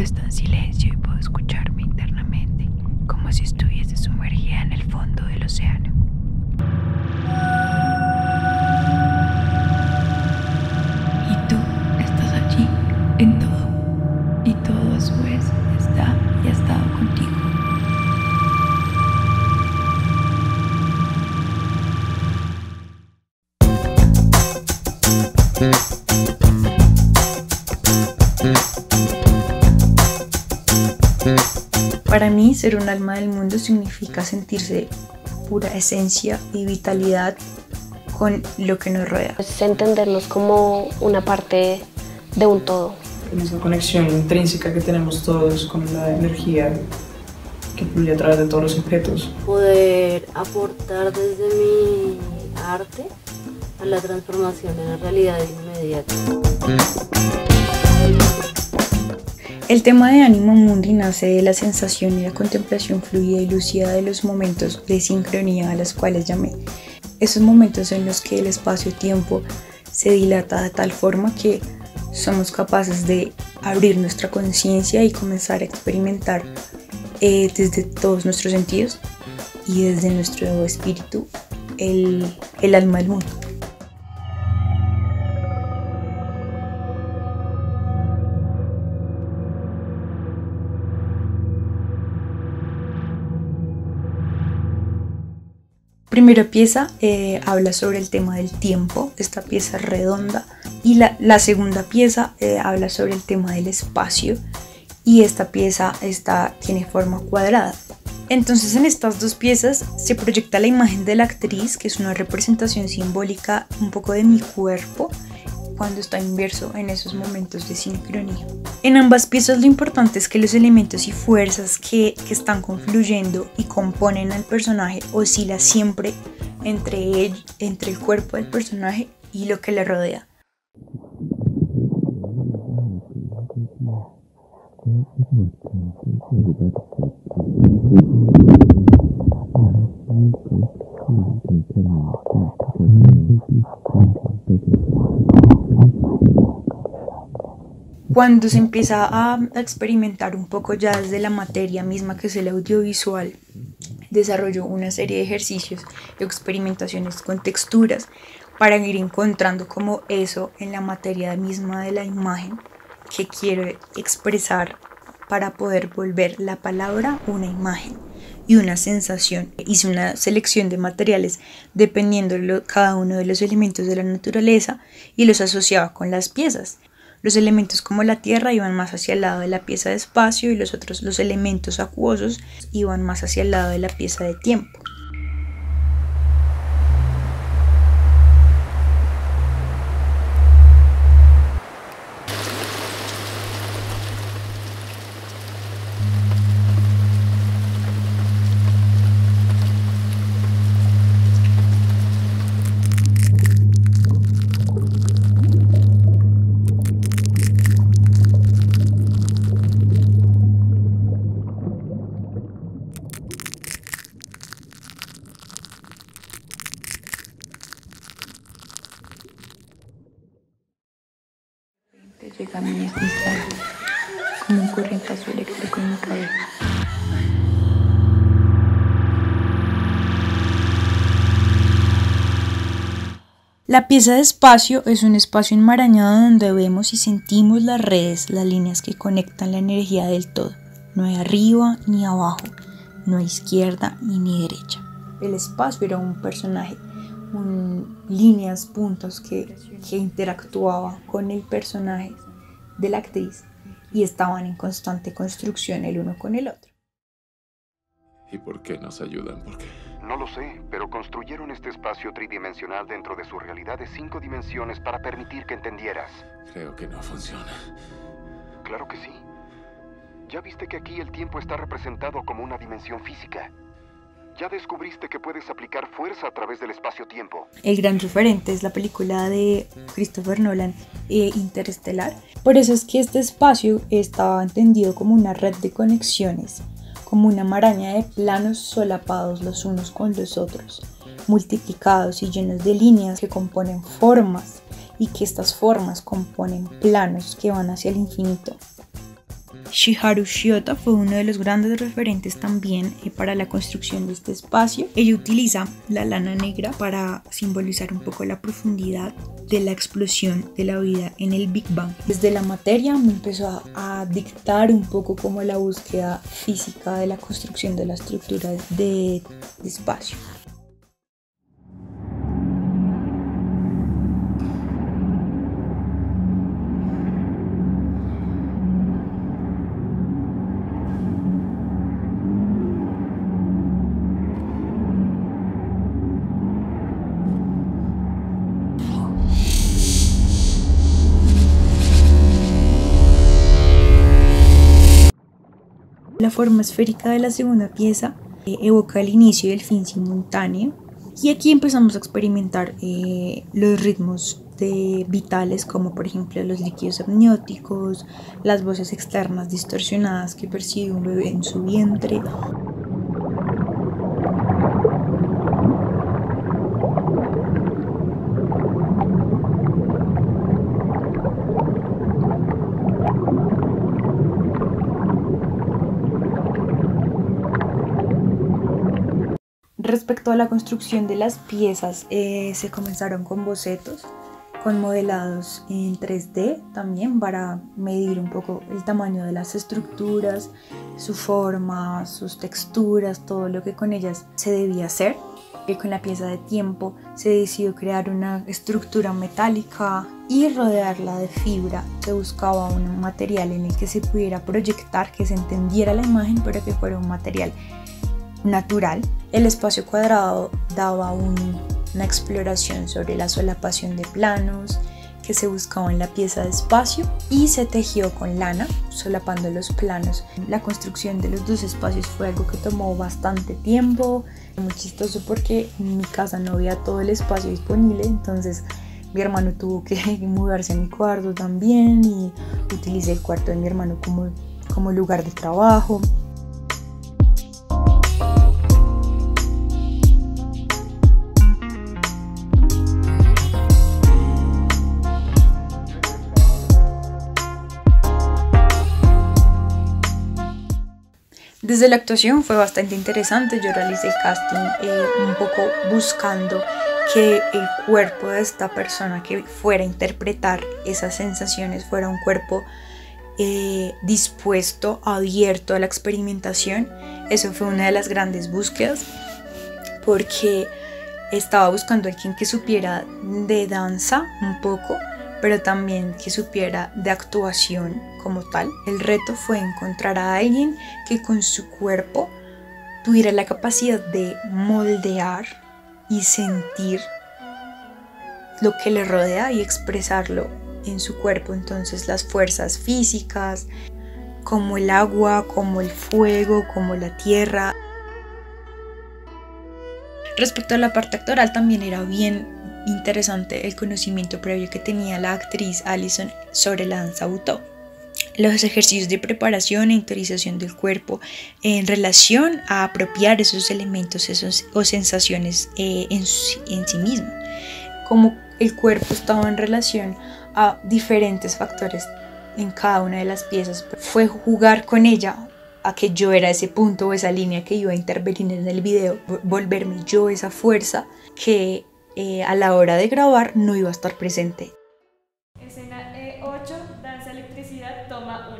está en silencio y puedo escucharme internamente, como si estuviese sumergida en el fondo del océano. Y tú estás allí, en todo, y todo a su vez está y ha estado contigo. Para mí, ser un alma del mundo significa sentirse pura esencia y vitalidad con lo que nos rodea. Es entendernos como una parte de un todo. En esa conexión intrínseca que tenemos todos con la energía que fluye a través de todos los objetos. Poder aportar desde mi arte a la transformación de la realidad inmediata. El tema de Anima Mundi nace de la sensación y la contemplación fluida y lúcida de los momentos de sincronía a los cuales llamé. Esos momentos en los que el espacio-tiempo se dilata de tal forma que somos capaces de abrir nuestra conciencia y comenzar a experimentar desde todos nuestros sentidos y desde nuestro espíritu el alma del mundo. Primera pieza habla sobre el tema del tiempo, esta pieza es redonda, y la segunda pieza habla sobre el tema del espacio, y esta pieza tiene forma cuadrada. Entonces en estas dos piezas se proyecta la imagen de la actriz, que es una representación simbólica un poco de mi cuerpo, cuando está inmerso en esos momentos de sincronía. En ambas piezas lo importante es que los elementos y fuerzas que están confluyendo y componen al personaje oscilan siempre entre el cuerpo del personaje y lo que le rodea. Cuando se empieza a experimentar un poco ya desde la materia misma, que es el audiovisual, desarrolló una serie de ejercicios y experimentaciones con texturas para ir encontrando como eso en la materia misma de la imagen que quiero expresar para poder volver la palabra una imagen y una sensación. Hice una selección de materiales dependiendo cada uno de los elementos de la naturaleza y los asociaba con las piezas. Los elementos como la tierra iban más hacia el lado de la pieza de espacio y los elementos acuosos iban más hacia el lado de la pieza de tiempo. Llega a mí este instante, como un corrientazo eléctrico en mi cabeza. La pieza de espacio es un espacio enmarañado donde vemos y sentimos las redes, las líneas que conectan la energía del todo. No hay arriba ni abajo, no hay izquierda ni derecha. El espacio era un personaje, líneas, puntos que interactuaban con el personaje de la actriz y estaban en constante construcción el uno con el otro. ¿Y por qué nos ayudan? ¿Por qué? No lo sé, pero construyeron este espacio tridimensional dentro de su realidad de 5 dimensiones para permitir que entendieras. Creo que no funciona. Claro que sí. Ya viste que aquí el tiempo está representado como una dimensión física. Ya descubriste que puedes aplicar fuerza a través del espacio-tiempo. El gran referente es la película de Christopher Nolan, Interestelar. Por eso es que este espacio estaba entendido como una red de conexiones, como una maraña de planos solapados los unos con los otros, multiplicados y llenos de líneas que componen formas y que estas formas componen planos que van hacia el infinito. Shiharu Shiota fue uno de los grandes referentes también para la construcción de este espacio. Ella utiliza la lana negra para simbolizar un poco la profundidad de la explosión de la vida en el Big Bang. Desde la materia me empezó a dictar un poco como la búsqueda física de la construcción de la estructura de espacio. La forma esférica de la segunda pieza evoca el inicio y el fin simultáneo, y aquí empezamos a experimentar los ritmos vitales, como por ejemplo los líquidos amnióticos, las voces externas distorsionadas que percibe un bebé en su vientre. Respecto a la construcción de las piezas, se comenzaron con bocetos, con modelados en 3D también para medir un poco el tamaño de las estructuras, su forma, sus texturas, todo lo que con ellas se debía hacer. Con la pieza de tiempo se decidió crear una estructura metálica y rodearla de fibra. Se buscaba un material en el que se pudiera proyectar, que se entendiera la imagen, pero que fuera un material natural. El espacio cuadrado daba una exploración sobre la solapación de planos que se buscaba en la pieza de espacio, y se tejió con lana solapando los planos. La construcción de los dos espacios fue algo que tomó bastante tiempo, muy chistoso porque en mi casa no había todo el espacio disponible, entonces mi hermano tuvo que mudarse a mi cuarto también, y utilicé el cuarto de mi hermano como lugar de trabajo. Desde la actuación fue bastante interesante. Yo realicé el casting un poco buscando que el cuerpo de esta persona que fuera a interpretar esas sensaciones fuera un cuerpo dispuesto, abierto a la experimentación. Eso fue una de las grandes búsquedas, porque estaba buscando a alguien que supiera de danza un poco, pero también que supiera de actuación como tal. El reto fue encontrar a alguien que con su cuerpo tuviera la capacidad de moldear y sentir lo que le rodea y expresarlo en su cuerpo. Entonces las fuerzas físicas, como el agua, como el fuego, como la tierra. Respecto a la parte actoral, también era bien interesante el conocimiento previo que tenía la actriz Allison sobre la danza Butó. Los ejercicios de preparación e interiorización del cuerpo en relación a apropiar esos elementos o sensaciones en sí mismo. Como el cuerpo estaba en relación a diferentes factores en cada una de las piezas. Fue jugar con ella a que yo era ese punto o esa línea que iba a intervenir en el video, volverme yo esa fuerza que a la hora de grabar no iba a estar presente. Escena 8, danza electricidad, toma 1.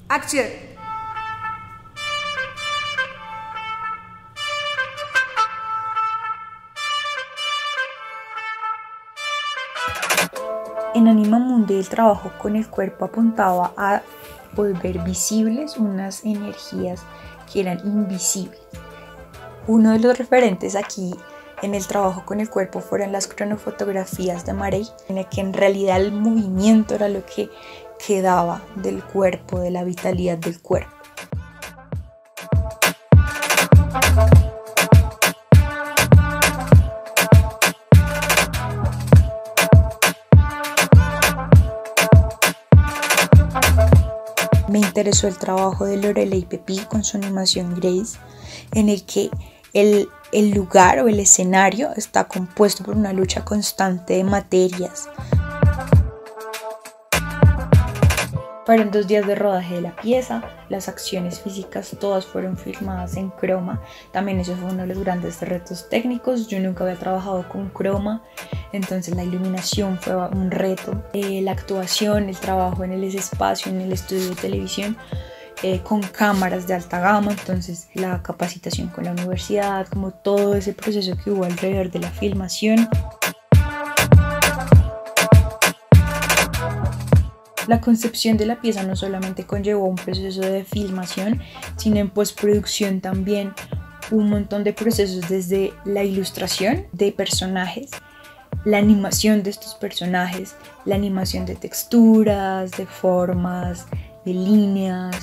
¡Acción! En Anima Mundi el trabajo con el cuerpo apuntaba a volver visibles unas energías que eran invisibles. Uno de los referentes aquí en el trabajo con el cuerpo fueron las cronofotografías de Marey, en el que en realidad el movimiento era lo que quedaba del cuerpo, de la vitalidad del cuerpo. Me interesó el trabajo de Lorelei Pepí con su animación Grace, en el que el el lugar o el escenario está compuesto por una lucha constante de materias. Fueron 2 días de rodaje de la pieza, las acciones físicas todas fueron filmadas en croma, también eso fue uno de los grandes retos técnicos, yo nunca había trabajado con croma, entonces la iluminación fue un reto, la actuación, el trabajo en el espacio, en el estudio de televisión, con cámaras de alta gama, entonces la capacitación con la universidad, como todo ese proceso que hubo alrededor de la filmación. La concepción de la pieza no solamente conllevó un proceso de filmación, sino en postproducción también un montón de procesos desde la ilustración de personajes, la animación de estos personajes, la animación de texturas, de formas, de líneas.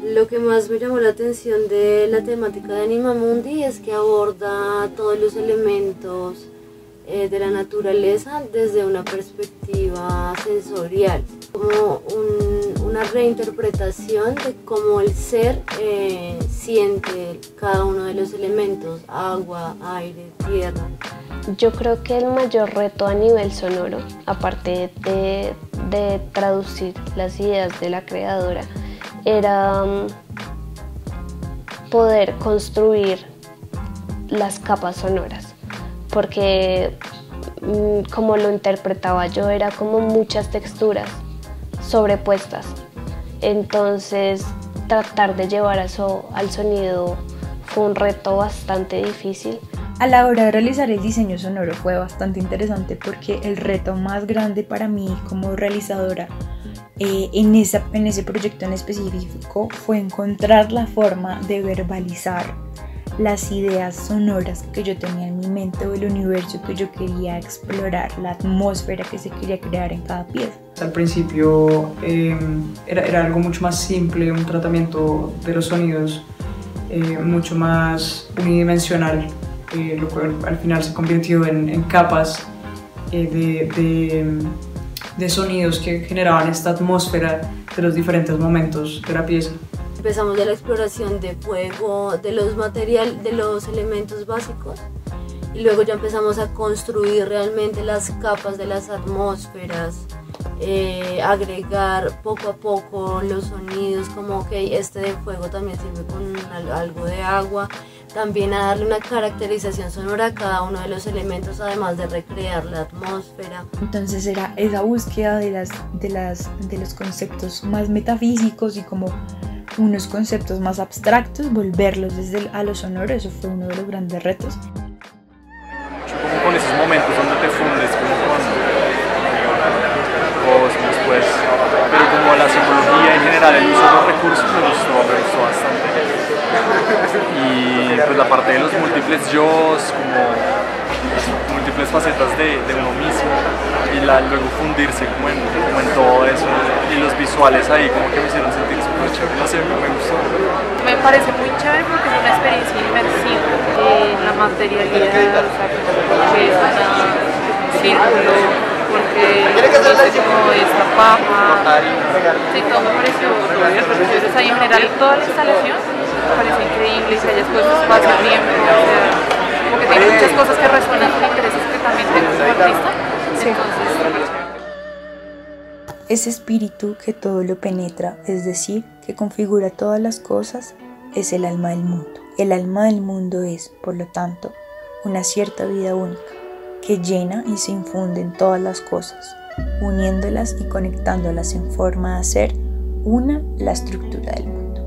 Lo que más me llamó la atención de la temática de Animamundi es que aborda todos los elementos de la naturaleza desde una perspectiva sensorial, como una reinterpretación de cómo el ser siente cada uno de los elementos, agua, aire, tierra. Yo creo que el mayor reto a nivel sonoro, aparte de traducir las ideas de la creadora, era poder construir las capas sonoras, porque como lo interpretaba yo era como muchas texturas sobrepuestas, entonces tratar de llevar eso al sonido fue un reto bastante difícil. A la hora de realizar el diseño sonoro fue bastante interesante porque el reto más grande para mí como realizadora en ese proyecto en específico fue encontrar la forma de verbalizar las ideas sonoras que yo tenía en mi mente o el universo que yo quería explorar, la atmósfera que se quería crear en cada pieza. Al principio era algo mucho más simple, un tratamiento de los sonidos mucho más unidimensional, lo cual al final se convirtió en capas de sonidos que generaban esta atmósfera de los diferentes momentos de la pieza. Empezamos de la exploración de fuego, de los materiales, de los elementos básicos, y luego ya empezamos a construir realmente las capas de las atmósferas, agregar poco a poco los sonidos, como okay, este de fuego también sirve con algo de agua, también a darle una caracterización sonora a cada uno de los elementos, además de recrear la atmósfera. Entonces era esa búsqueda de los conceptos más metafísicos y como unos conceptos más abstractos, volverlos a lo sonoro, eso fue uno de los grandes retos. Como con esos momentos donde te fundes como con cosmos, pues, pero como la simbología en general, el uso de los recursos me gustó bastante. Y pues la parte de los múltiples yos, como múltiples facetas de uno mismo, y luego fundirse como en todo eso, y los visuales ahí como que me hicieron sentir súper chévere, no sé, me gustó. Me parece muy chévere porque es una experiencia inmersiva, la materialidad, o sea, porque es un círculo, porque es como esta paja, sí, todo me pareció chévere, o sea, y en general toda la instalación me parece increíble, y se haya puesto espacio-tiempo, o sea, como que tiene muchas cosas que resuenan con intereses que también tengo como artista, entonces ese espíritu que todo lo penetra, es decir, que configura todas las cosas, es el alma del mundo. El alma del mundo es, por lo tanto, una cierta vida única, que llena y se infunde en todas las cosas, uniéndolas y conectándolas en forma de hacer una la estructura del mundo.